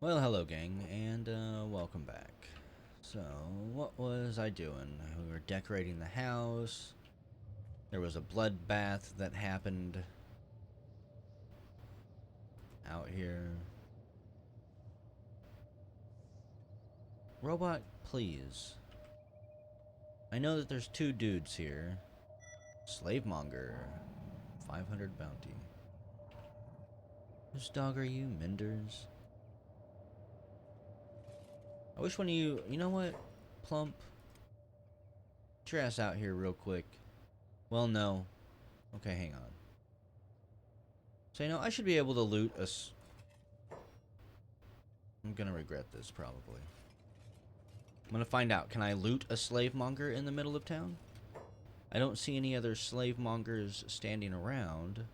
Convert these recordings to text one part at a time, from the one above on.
Well, hello, gang, and welcome back. So, what was I doing? We were decorating the house. There was a bloodbath that happened out here. Robot, please. I know that there's two dudes here. Slavemonger. 500 bounty. Whose dog are you, Menders? I wish one of you... You know what? Plump. Get your ass out here real quick. Well, no. Okay, hang on. So, I should be able to loot a... I'm gonna regret this, probably. I'm gonna find out. Can I loot a slave monger in the middle of town? I don't see any other slave mongers standing around.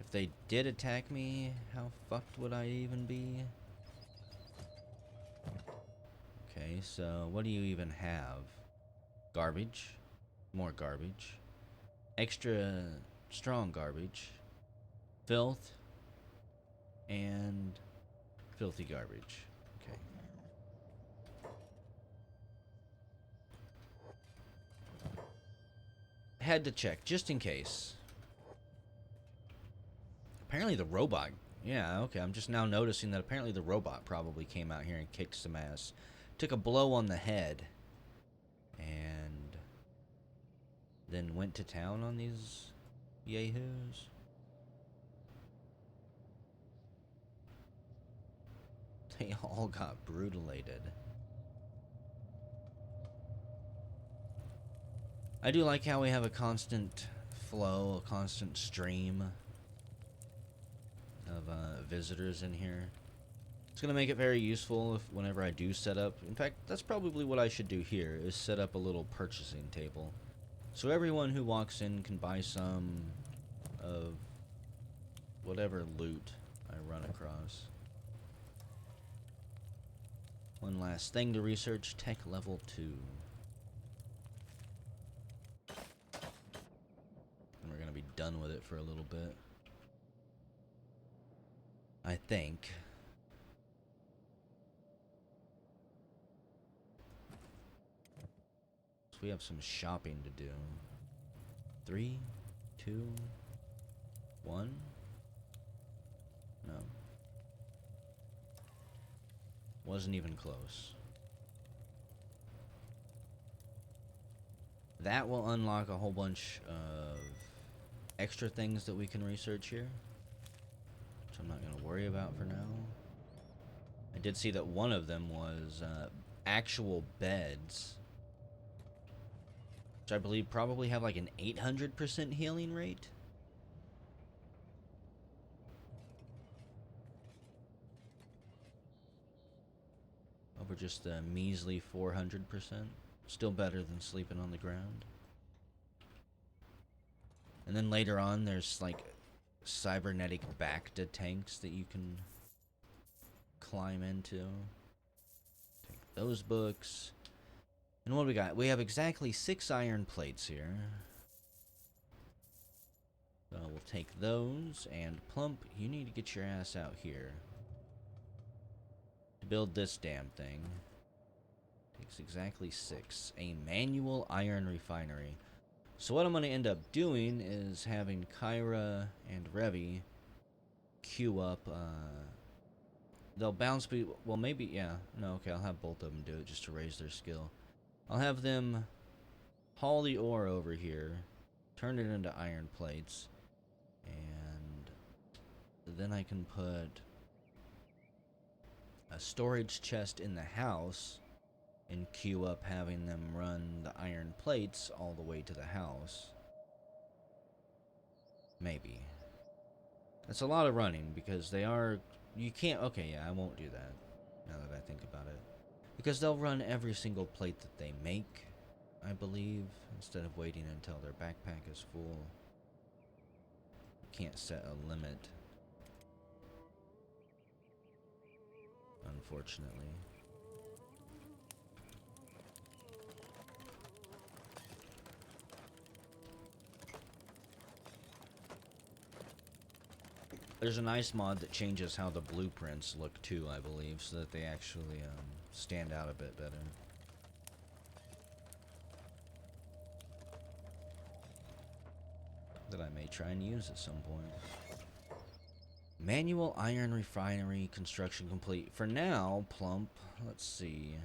If they did attack me, how fucked would I even be? Okay, so what do you even have? Garbage. More garbage. Extra strong garbage. Filth. And filthy garbage. Okay. Had to check, just in case. Apparently the robot... Yeah, okay, I'm just now noticing that apparently the robot probably came out here and kicked some ass. Took a blow on the head. And... then went to town on these yahoos. They all got brutalated. I do like how we have a constant flow, a constant stream of visitors in here. It's going to make it very useful whenever I do set up. In fact, that's probably what I should do here, is set up a little purchasing table. So everyone who walks in can buy some of whatever loot I run across. One last thing to research, tech level 2. And we're going to be done with it for a little bit. I think. So we have some shopping to do. 3, 2, 1. No. Wasn't even close. That will unlock a whole bunch of extra things that we can research here, which I'm not going to worry about for now. I did see that one of them was actual beds, which I believe probably have like an 800% healing rate. Over just a measly 400%. Still better than sleeping on the ground. And then later on, there's like cybernetic Bacta tanks that you can climb into. Take those books. And what do we got? We have exactly 6 iron plates here. So we'll take those. And Plump, you need to get your ass out here to build this damn thing. Takes exactly 6. A manual iron refinery. So what I'm going to end up doing is having Kyra and Revi queue up. They'll bounce be well, maybe, yeah. No, okay, I'll have both of them do it just to raise their skill. I'll have them haul the ore over here, turn it into iron plates, and then I can put a storage chest in the house and queue up having them run the iron plates all the way to the house. Maybe. That's a lot of running because they are... You can't... Okay, yeah, I won't do that now that I think about it. Because they'll run every single plate that they make, I believe, instead of waiting until their backpack is full. You can't set a limit, unfortunately. There's a nice mod that changes how the blueprints look too, I believe, so that they actually stand out a bit better. That I may try and use at some point. Manual iron refinery construction complete. For now, Plump, let's see.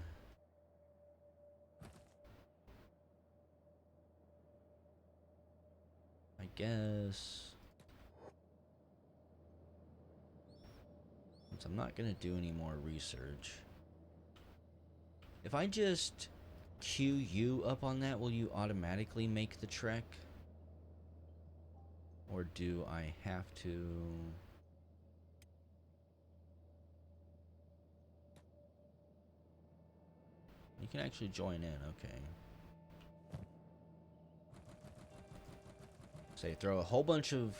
I guess. Since I'm not going to do any more research. If I just queue you up on that, will you automatically make the trek? Or do I have to... You can actually join in, okay. Say, throw a whole bunch of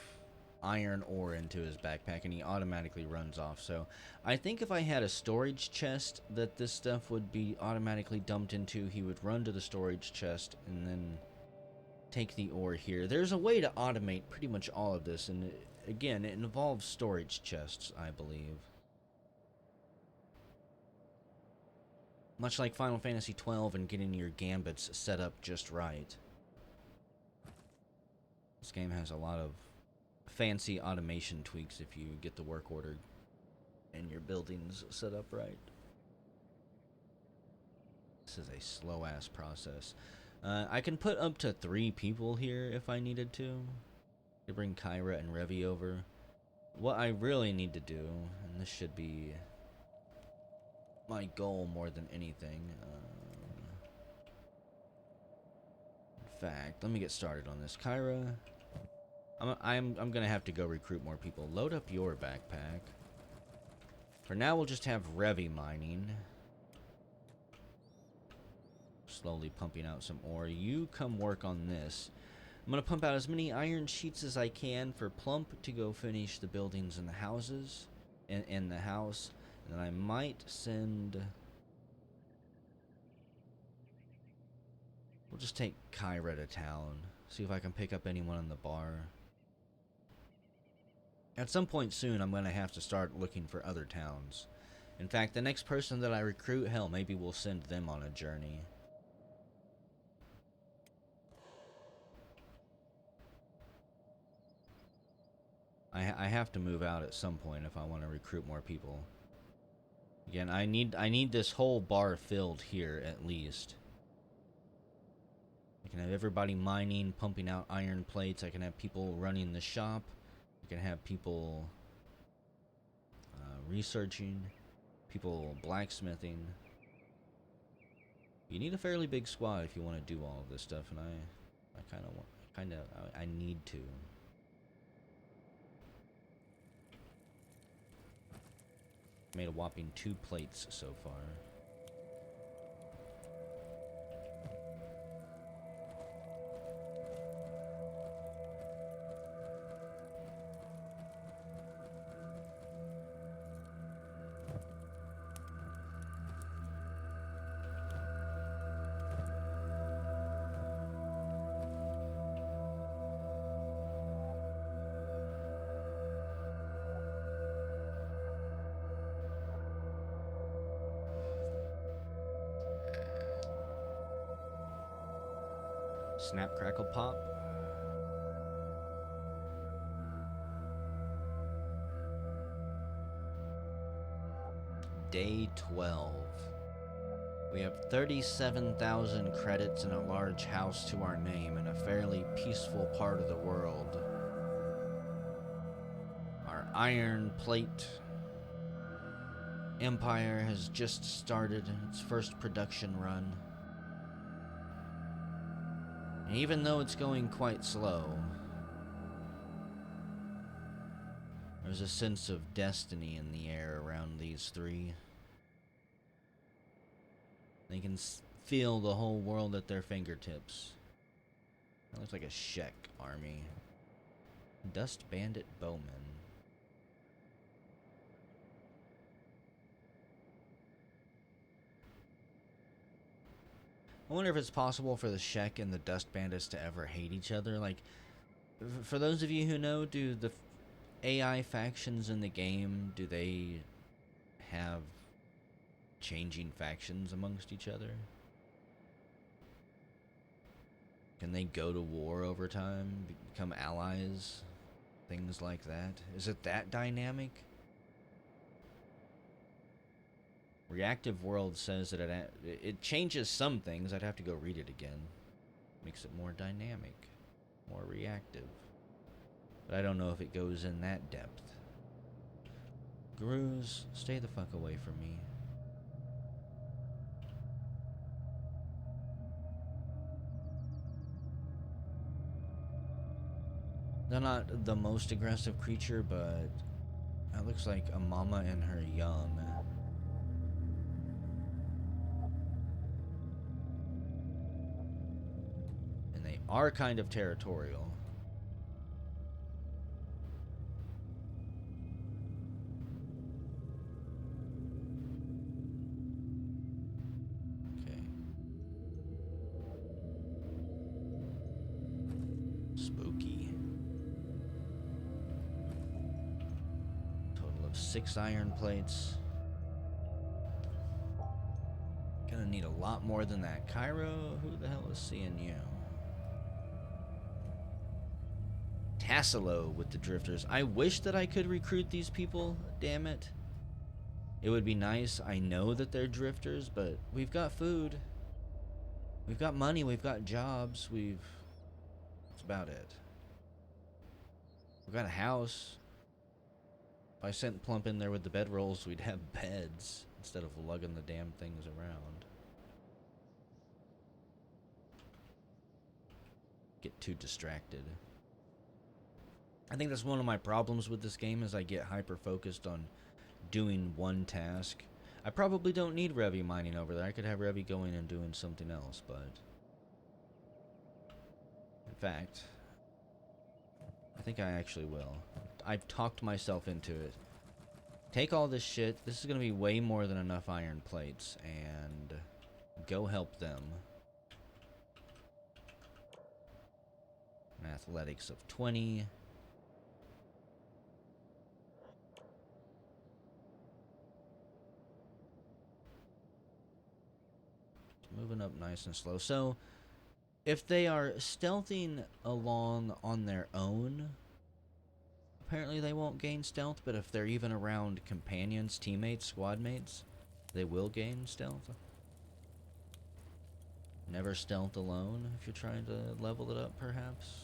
iron ore into his backpack and he automatically runs off. So I think if I had a storage chest that this stuff would be automatically dumped into, he would run to the storage chest and then take the ore here. There's a way to automate pretty much all of this, and again, it involves storage chests, I believe. Much like Final Fantasy XII and getting your gambits set up just right. This game has a lot of fancy automation tweaks if you get the work order and your buildings set up right. This is a slow-ass process. I can put up to 3 people here if I needed to bring Kyra and Revi over. What I really need to do, and this should be my goal more than anything. In fact, let me get started on this. Kyra, I'm gonna have to go recruit more people. Load up your backpack. For now, we'll just have Revi mining. Slowly pumping out some ore. You come work on this. I'm gonna pump out as many iron sheets as I can for Plump to go finish the buildings and the houses, in the house. And then I might send... We'll just take Kyra to town. See if I can pick up anyone in the bar. At some point soon, I'm gonna have to start looking for other towns. In fact, the next person that I recruit, hell, maybe we'll send them on a journey. I have to move out at some point if I want to recruit more people. Again, I need this whole bar filled here at least. I can have everybody mining, pumping out iron plates. I can have people running the shop. I can have people researching, people blacksmithing. You need a fairly big squad if you want to do all of this stuff, and I need to. Made a whopping 2 plates so far. Snap, crackle, pop. Day 12. We have 37,000 credits and a large house to our name in a fairly peaceful part of the world. Our iron plate empire has just started its first production run. And even though it's going quite slow, there's a sense of destiny in the air around these 3. They can feel the whole world at their fingertips. That looks like a Shek army. Dust Bandit Bowman. I wonder if it's possible for the Shek and the Dust Bandits to ever hate each other. Like, for those of you who know, do AI factions in the game, do they have changing factions amongst each other? Can they go to war over time, become allies, things like that? Is it that dynamic? Reactive World says that it changes some things. I'd have to go read it again. Makes it more dynamic, more reactive. But I don't know if it goes in that depth. Gurus, stay the fuck away from me. They're not the most aggressive creature, but that looks like a mama and her young. And they are kind of territorial. Okay. Spooky. Total of 6 iron plates. Gonna need a lot more than that. Cairo, who the hell is seeing you? Tassilo with the drifters. I wish that I could recruit these people, damn it. It would be nice. I know that they're drifters, but we've got food. We've got money, we've got jobs, that's about it. We've got a house. If I sent Plump in there with the bedrolls, we'd have beds instead of lugging the damn things around. Get too distracted. I think that's one of my problems with this game is I get hyper focused on doing one task. I probably don't need Revy mining over there. I could have Revy going and doing something else, but in fact, I think I actually will. I've talked myself into it. Take all this shit. This is going to be way more than enough iron plates, and go help them. An athletics of 20. Moving up nice and slow. So, if they are stealthing along on their own, apparently they won't gain stealth, but if they're even around companions, teammates, squad mates, they will gain stealth. Never stealth alone if you're trying to level it up, perhaps.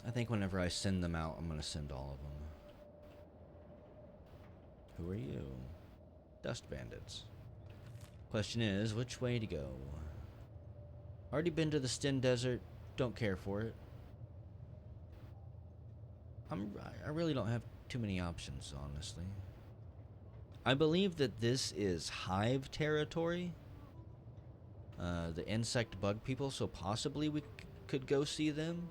I think whenever I send them out, I'm going to send all of them. Who are you? Dust bandits. Question is, which way to go? Already been to the Sten Desert. Don't care for it. I really don't have too many options, honestly. I believe that this is hive territory. The insect bug people, so possibly we could go see them.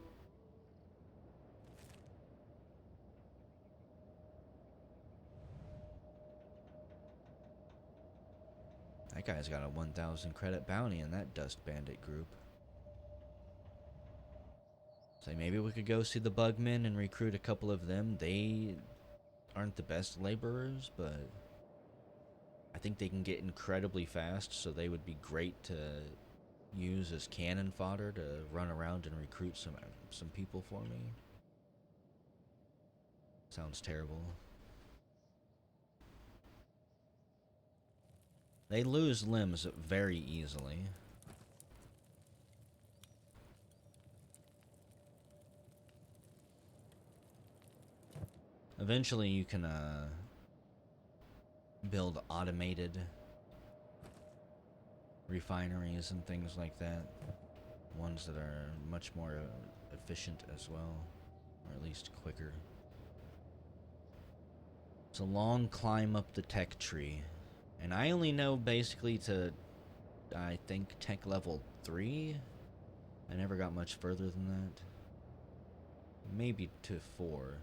That guy's got a 1,000 credit bounty in that dust bandit group. So maybe we could go see the bugmen and recruit a couple of them. They aren't the best laborers, but I think they can get incredibly fast, so they would be great to use as cannon fodder to run around and recruit some people for me. Sounds terrible. They lose limbs very easily. Eventually you can build automated refineries and things like that. Ones that are much more efficient as well, or at least quicker. It's a long climb up the tech tree. And I only know basically to, I think, tech level 3. I never got much further than that. Maybe to 4.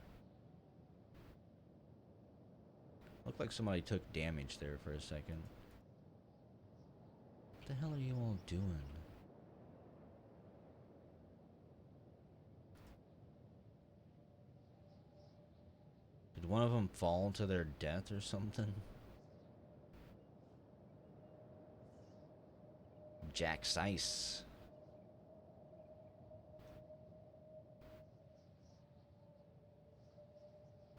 Looked like somebody took damage there for a second. What the hell are you all doing? Did one of them fall to their death or something? Jack Sice.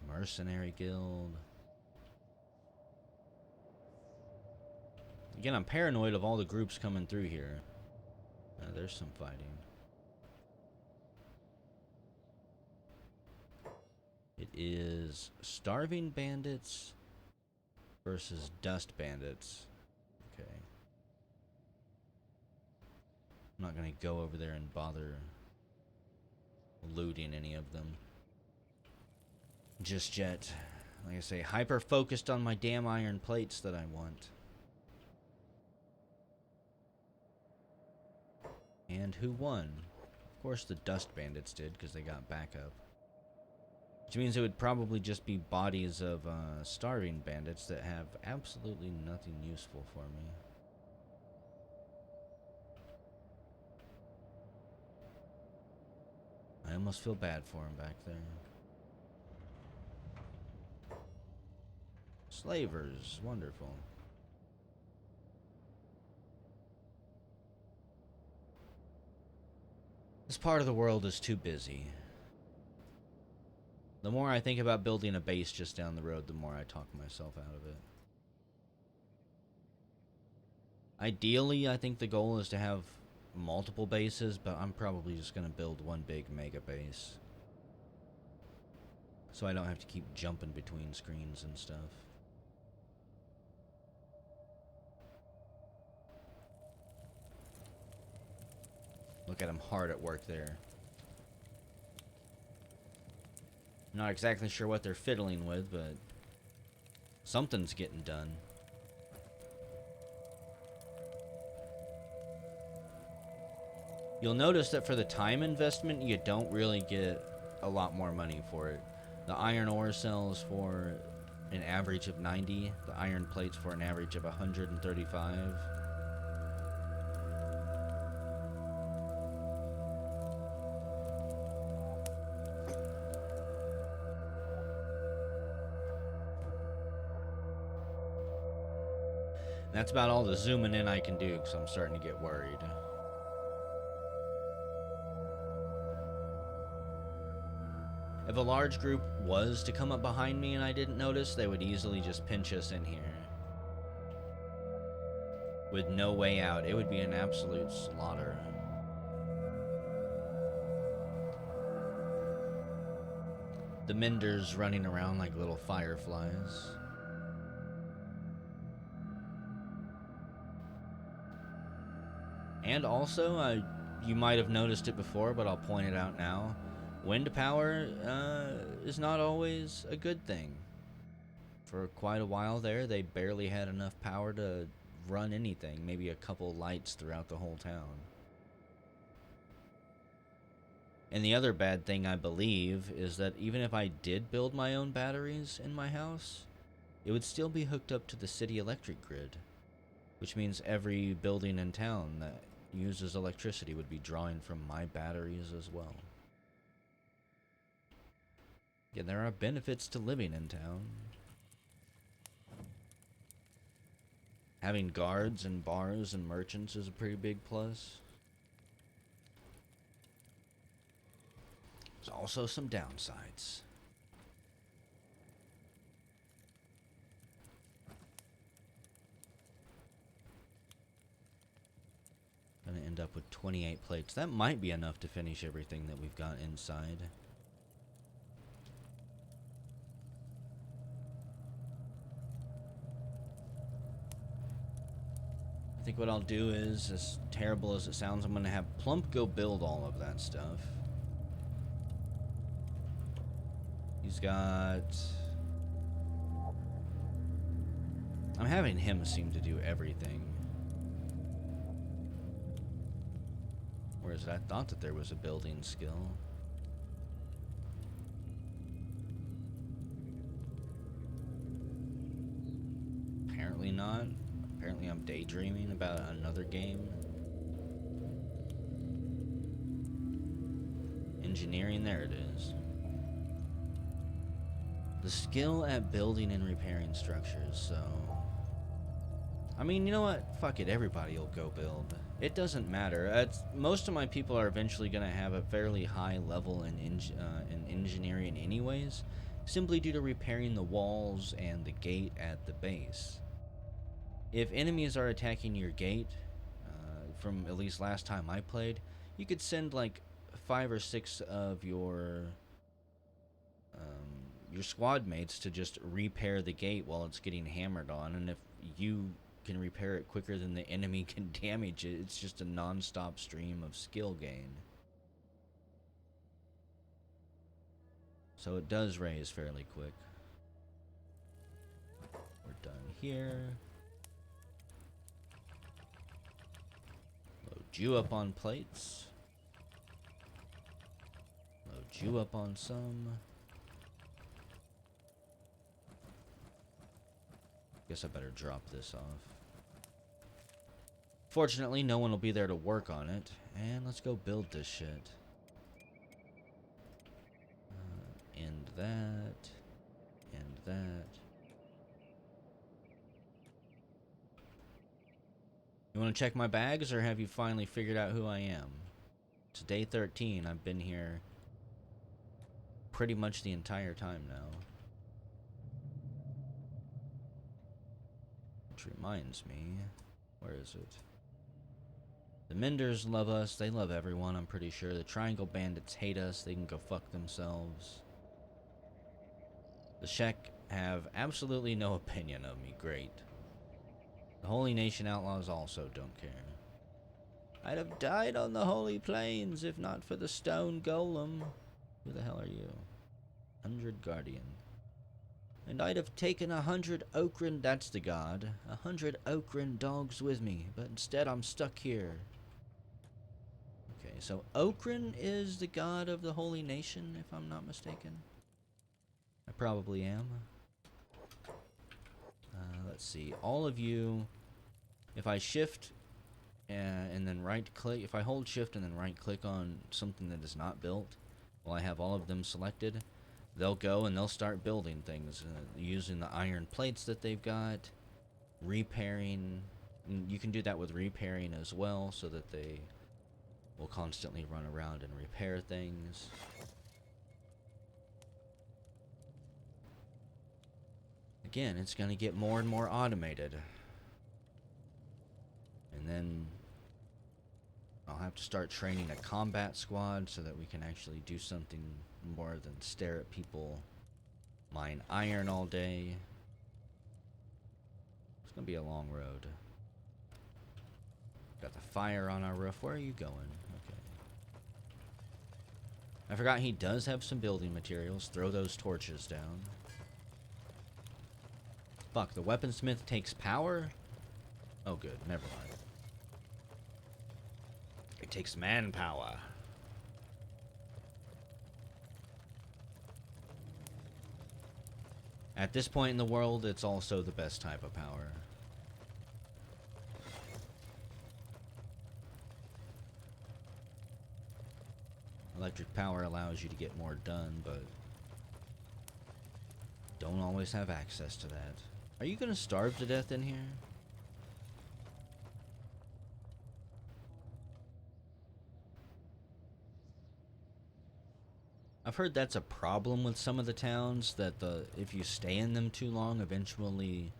Mercenary Guild. Again, I'm paranoid of all the groups coming through here. There's some fighting. It is Starving Bandits versus Dust Bandits. Okay. I'm not gonna go over there and bother looting any of them just yet. Like I say, hyper focused on my damn iron plates that I want. And who won? Of course the Dust Bandits did, because they got backup. Which means it would probably just be bodies of Starving Bandits that have absolutely nothing useful for me. I almost feel bad for him back there. Slavers, wonderful. This part of the world is too busy. The more I think about building a base just down the road, the more I talk myself out of it. Ideally, I think the goal is to have multiple bases, but I'm probably just going to build one big mega base. So I don't have to keep jumping between screens and stuff. Look at him hard at work there. Not exactly sure what they're fiddling with, but something's getting done. You'll notice that for the time investment, you don't really get a lot more money for it. The iron ore sells for an average of 90, the iron plates for an average of 135. That's about all the zooming in I can do, because I'm starting to get worried. If a large group was to come up behind me and I didn't notice, they would easily just pinch us in here. With no way out. It would be an absolute slaughter. The Menders running around like little fireflies. And also, you might have noticed it before, but I'll point it out now. Wind power is not always a good thing. For quite a while there, they barely had enough power to run anything. Maybe a couple lights throughout the whole town. And the other bad thing, I believe, is that even if I did build my own batteries in my house, it would still be hooked up to the city electric grid. Which means every building in town that uses electricity would be drawing from my batteries as well. Yeah, there are benefits to living in town. Having guards and bars and merchants is a pretty big plus. There's also some downsides. Gonna end up with 28 plates. That might be enough to finish everything that we've got inside. I think what I'll do is, as terrible as it sounds, I'm gonna have Plump go build all of that stuff. He's got... I'm having him seem to do everything. Whereas I thought that there was a building skill. Apparently not. Apparently I'm daydreaming about another game. Engineering, there it is. The skill at building and repairing structures, so... I mean, you know what? Fuck it, everybody will go build. It doesn't matter. Most of my people are eventually going to have a fairly high level in engineering anyways, simply due to repairing the walls and the gate at the base. If enemies are attacking your gate, from at least last time I played, you could send like 5 or 6 of your squad mates to just repair the gate while it's getting hammered on, and if you can repair it quicker than the enemy can damage it, it's just a non-stop stream of skill gain. So it does raise fairly quick. We're done here. Load you up on plates. Load you up on some. Guess I better drop this off. Fortunately, no one will be there to work on it. And let's go build this shit. And that. And that. You want to check my bags, or have you finally figured out who I am? It's day 13. I've been here pretty much the entire time now. Which reminds me, where is it? The Menders love us. They love everyone, I'm pretty sure. The Triangle Bandits hate us. They can go fuck themselves. The Shek have absolutely no opinion of me. Great. The Holy Nation Outlaws also don't care. I'd have died on the Holy Plains if not for the Stone Golem. Who the hell are you? 100 Guardian. And I'd have taken 100 Okran, that's the god, 100 Okran dogs with me, but instead I'm stuck here. Okay, so Okran is the god of the Holy Nation, if I'm not mistaken. I probably am. Let's see, all of you, if I shift and then right click, if I hold shift and then right click on something that is not built, while I have all of them selected, they'll go and they'll start building things using the iron plates that they've got, repairing. You can do that with repairing as well, so that they will constantly run around and repair things. Again, it's going to get more and more automated. And then I'll have to start training a combat squad so that we can actually do something more than stare at people mine iron all day. It's gonna be a long road. Got the fire on our roof. Where are you going? Okay. I forgot he does have some building materials. Throw those torches down. Fuck, the weaponsmith takes power? Oh good, never mind. It takes manpower. At this point in the world, it's also the best type of power. Electric power allows you to get more done, but don't always have access to that. Are you gonna starve to death in here? I've heard that's a problem with some of the towns, that if you stay in them too long, eventually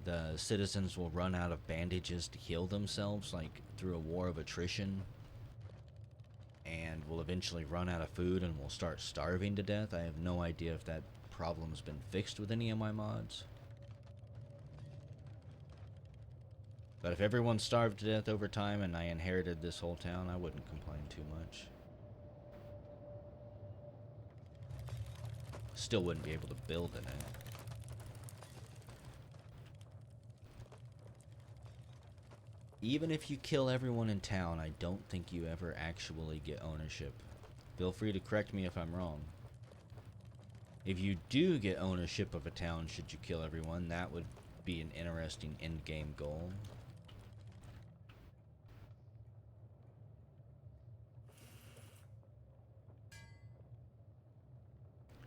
the citizens will run out of bandages to heal themselves, like through a war of attrition, and will eventually run out of food and will start starving to death. I have no idea if that problem has been fixed with any of my mods. But if everyone starved to death over time and I inherited this whole town, I wouldn't complain too much. Still wouldn't be able to build in it. Even if you kill everyone in town, I don't think you ever actually get ownership. Feel free to correct me if I'm wrong. If you do get ownership of a town should you kill everyone, that would be an interesting end-game goal.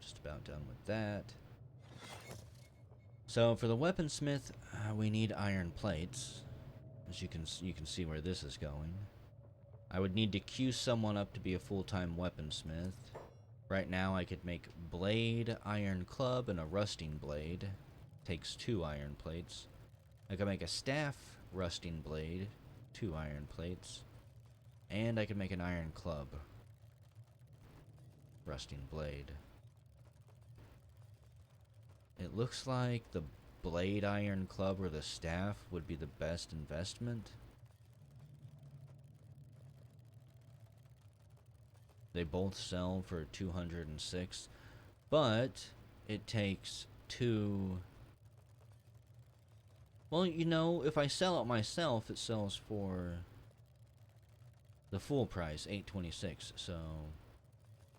Just about done with that. So for the weaponsmith, we need iron plates. As you can see where this is going. I would need to queue someone up to be a full-time weaponsmith. Right now I could make blade, iron club, and a rusting blade. Takes 2 iron plates. I could make a staff, rusting blade, 2 iron plates. And I could make an iron club, rusting blade. It looks like the blade iron club or the staff would be the best investment. They both sell for 206, but it takes 2. Well, you know, if I sell it myself, it sells for the full price, 826. So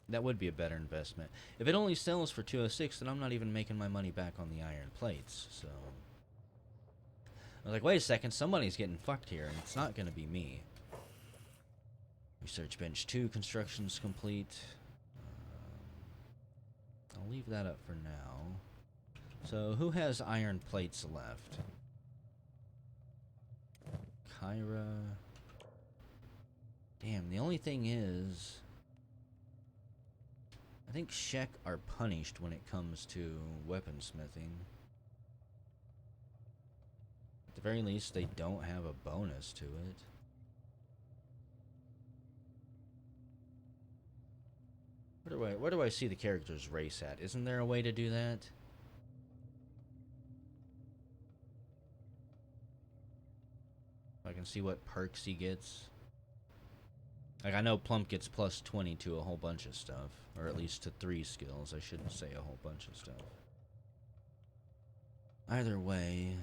that would be a better investment. If it only sells for 206, then I'm not even making my money back on the iron plates. So I was like, wait a second, somebody's getting fucked here, and it's not going to be me. Research bench 2, construction's complete. I'll leave that up for now. So who has iron plates left? Kyra. Damn, the only thing is, I think Shek are punished when it comes to weaponsmithing. At the very least, they don't have a bonus to it. Where do I see the character's race at? Isn't there a way to do that? I can see what perks he gets. Like, I know Plump gets plus 20 to a whole bunch of stuff. Or at least to 3 skills. I shouldn't say a whole bunch of stuff. Either way,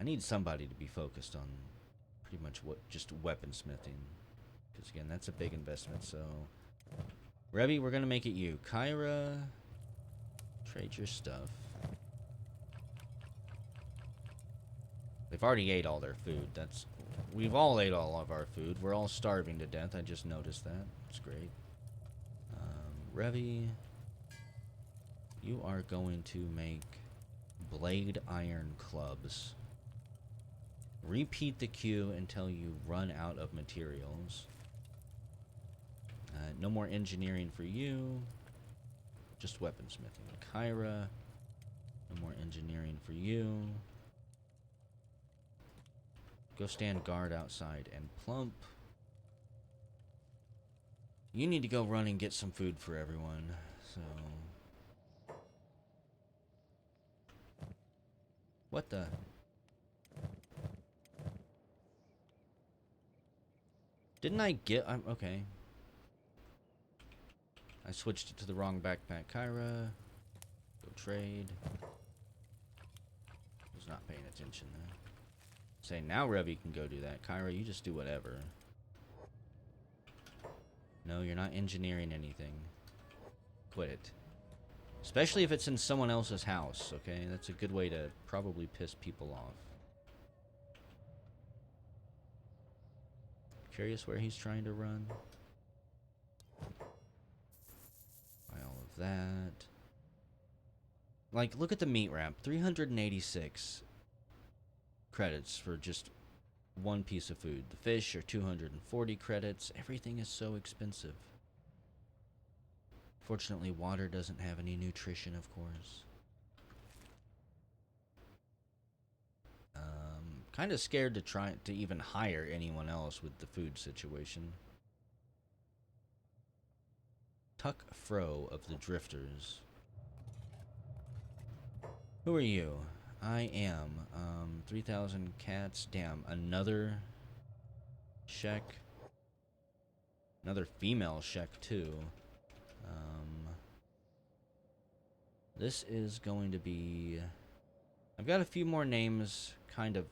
I need somebody to be focused on pretty much just weaponsmithing. Because again, that's a big investment, so... Revy, we're gonna make it you. Kyra, trade your stuff. They've already ate all their food. We've all ate all of our food. We're all starving to death. I just noticed that. It's great. Revy, you are going to make blade iron clubs. Repeat the queue until you run out of materials. No more engineering for you. Just weaponsmithing. Kyra, no more engineering for you. Go stand guard outside. And Plump, you need to go run and get some food for everyone. So... What the... Didn't I get... okay. I switched it to the wrong backpack. Kyra, go trade. Was not paying attention though. Say, now Revy can go do that. Kyra, you just do whatever. No, you're not engineering anything. Quit it. Especially if it's in someone else's house, okay? That's a good way to probably piss people off. Curious where he's trying to run. Buy all of that. Like, look at the meat wrap. 386 credits for just one piece of food. The fish are 240 credits. Everything is so expensive. Fortunately, water doesn't have any nutrition, of course. Kind of scared to try to even hire anyone else with the food situation. Tuck Fro of the Drifters. Who are you? I am. 3,000 cats. Damn, another Shek. Another female Shek, too. This is going to be... I've got a few more names kind of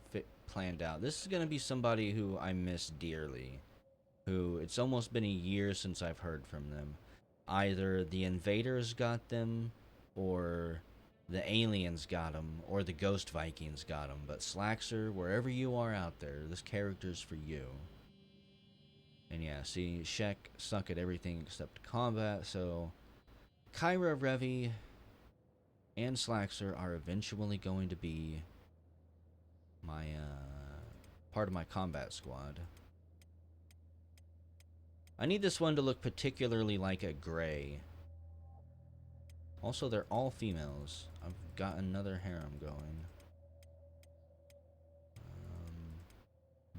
planned out. This is going to be somebody who I miss dearly. Who, it's almost been a year since I've heard from them. Either the invaders got them, or the aliens got him or the ghost Vikings got him. But Slaxer, wherever you are out there, this character's for you. And yeah, see, Shek suck at everything except combat, so Kyra, Revi, and Slaxer are eventually going to be my, part of my combat squad. I need this one to look particularly like a gray. Also, they're all females. I've got another harem going.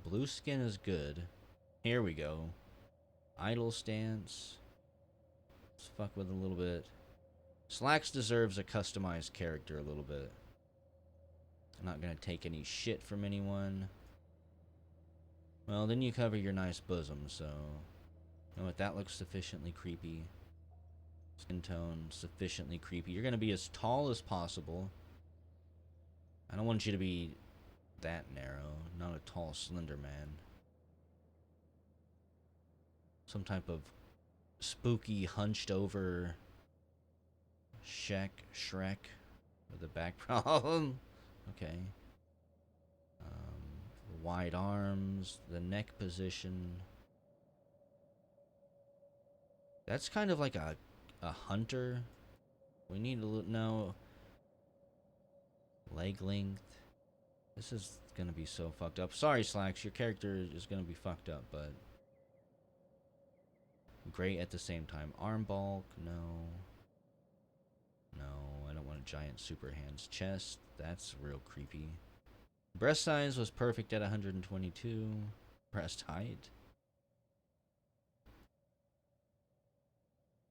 Blue skin is good. Here we go. Idle stance. Let's fuck with a little bit. Slacks deserves a customized character a little bit. I'm not gonna take any shit from anyone. Well, then you cover your nice bosom, so... You know what, that looks sufficiently creepy. Skin tone, sufficiently creepy. You're gonna be as tall as possible. I don't want you to be that narrow. Not a tall, slender man. Some type of spooky, hunched over Shrek with a back problem. Okay. Wide arms, the neck position. That's kind of like a hunter. We need to know leg length. This is gonna be so fucked up. Sorry, Slacks, your character is gonna be fucked up, but great at the same time. Arm bulk, no. No, I don't want a giant super hands. Chest, that's real creepy. Breast size was perfect at 122. Breast height,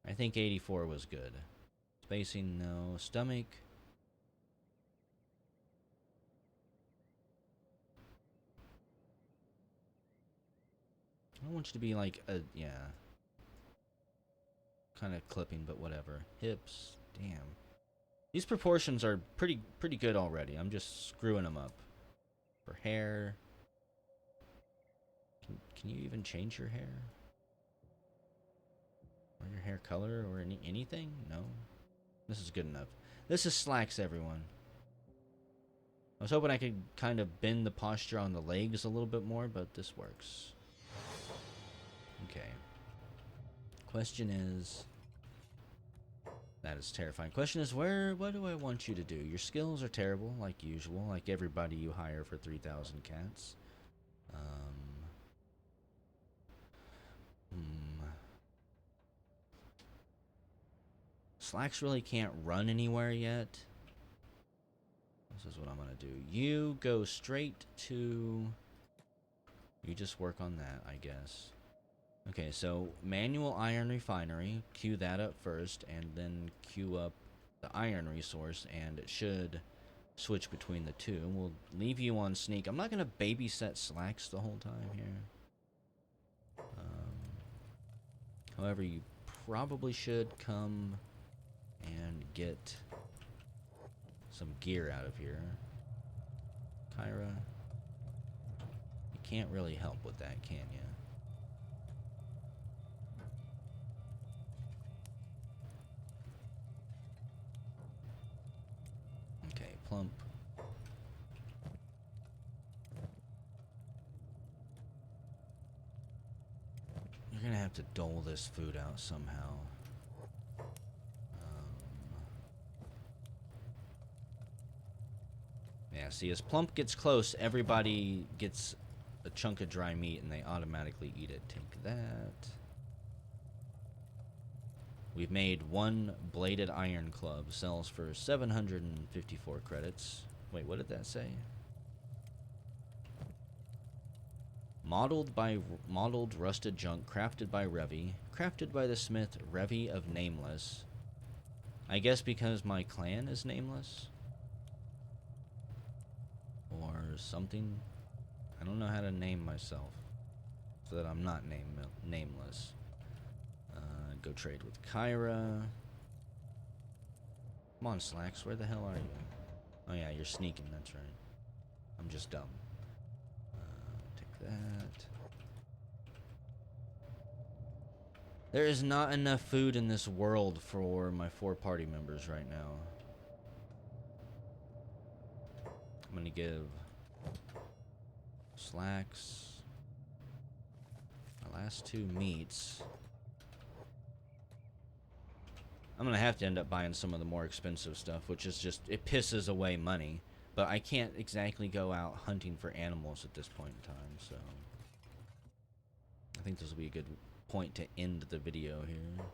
I think 84 was good. Spacing, no. Stomach, I don't want you to be like a, yeah. Kind of clipping, but whatever. Hips, damn. These proportions are pretty good already. I'm just screwing them up. For hair, can you even change your hair? Or your hair color or anything? No. This is good enough. This is Slacks, everyone. I was hoping I could kind of bend the posture on the legs a little bit more, but this works. Okay. Question is... That is terrifying. Question is, what do I want you to do? Your skills are terrible, like usual, like everybody you hire for 3,000 cats. Slacks really can't run anywhere yet. This is what I'm gonna do. You go straight to... You just work on that, I guess. Okay, so manual iron refinery. Queue that up first, and then queue up the iron resource, and it should switch between the two. We'll leave you on sneak. I'm not gonna babysit Slacks the whole time here. However, you probably should come and get some gear out of here. Kyra, you can't really help with that, can you? Okay, plump. You're gonna have to dole this food out somehow. Yeah, see, as Plump gets close, everybody gets a chunk of dry meat and they automatically eat it. Take that. We've made one bladed iron club. Sells for 754 credits. Wait, what did that say? Modeled rusted junk crafted by Revi. Crafted by the smith Revi of Nameless. I guess because my clan is nameless? Or something. I don't know how to name myself so that I'm not nameless. Go trade with Kyra. Come on, Slacks, where the hell are you? Oh yeah, you're sneaking, that's right. I'm just dumb. Take that. There is not enough food in this world for my 4 party members right now. I'm gonna give slacks, my last 2 meats. I'm gonna have to end up buying some of the more expensive stuff, which is just, it pisses away money. But I can't exactly go out hunting for animals at this point in time, so I think this will be a good point to end the video here.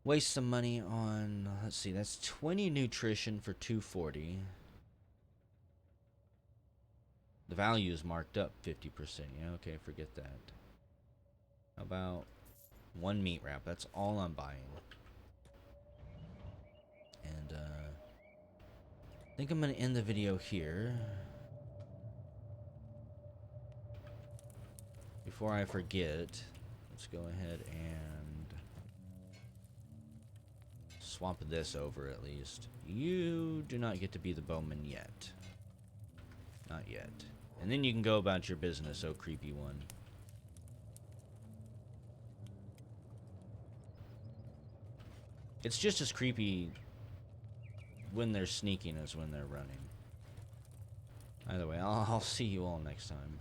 Waste some money on, let's see, that's 20 nutrition for 240. The value is marked up 50%. Yeah, okay, forget that. How about 1 meat wrap? That's all I'm buying. And I think I'm gonna end the video here. Before I forget, let's go ahead and swap this over at least. You do not get to be the bowman yet. Not yet. And then you can go about your business, oh creepy one. It's just as creepy when they're sneaking as when they're running. Either way, I'll see you all next time.